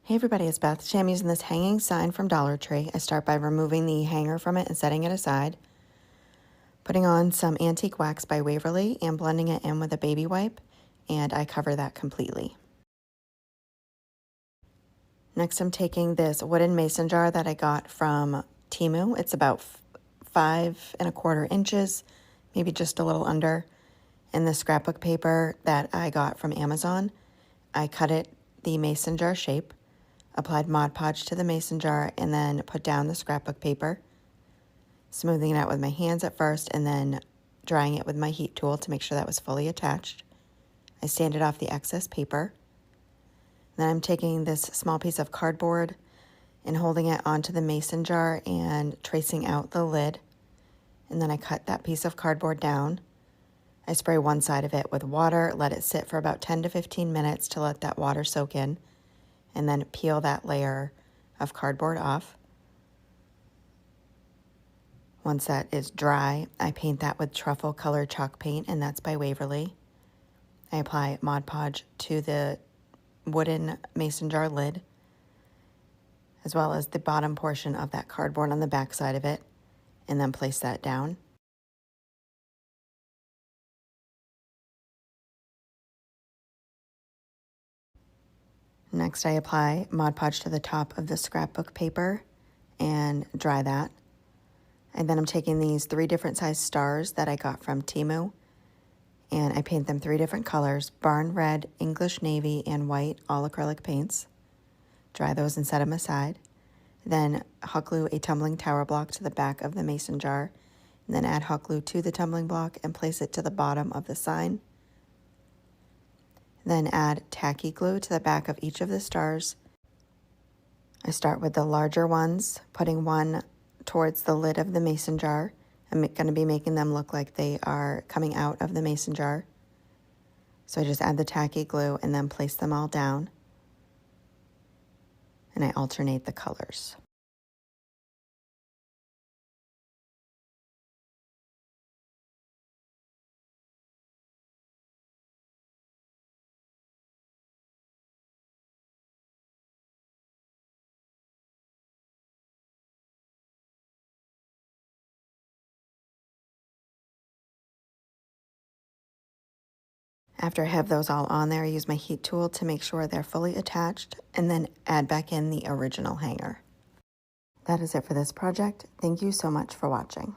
Hey everybody, it's Beth. Today I'm using this hanging sign from Dollar Tree. I start by removing the hanger from it and setting it aside, putting on some antique wax by Waverly and blending it in with a baby wipe, and I cover that completely. Next I'm taking this wooden mason jar that I got from Temu. It's about 5¼ inches, maybe just a little under, and the scrapbook paper that I got from Amazon. I cut it the mason jar shape, applied Mod Podge to the mason jar, and then put down the scrapbook paper, smoothing it out with my hands at first and then drying it with my heat tool to make sure that was fully attached. I sanded off the excess paper. Then I'm taking this small piece of cardboard and holding it onto the mason jar and tracing out the lid. And then I cut that piece of cardboard down. I spray one side of it with water, let it sit for about 10 to 15 minutes to let that water soak in, and then peel that layer of cardboard off. Once that is dry, I paint that with Truffle color chalk paint, and that's by Waverly. I apply Mod Podge to the wooden mason jar lid, as well as the bottom portion of that cardboard on the back side of it, and then place that down. Next, I apply Mod Podge to the top of the scrapbook paper and dry that. And then I'm taking these 3 different size stars that I got from Temu, and I paint them 3 different colors: barn red, English navy, and white, all acrylic paints. Dry those and set them aside. Then hot glue a tumbling tower block to the back of the mason jar, and then add hot glue to the tumbling block and place it to the bottom of the sign. Then add tacky glue to the back of each of the stars. I start with the larger ones, putting one towards the lid of the mason jar. I'm going to be making them look like they are coming out of the mason jar. So I just add the tacky glue and then place them all down. And I alternate the colors. After I have those all on there, I use my heat tool to make sure they're fully attached and then add back in the original hanger. That is it for this project. Thank you so much for watching.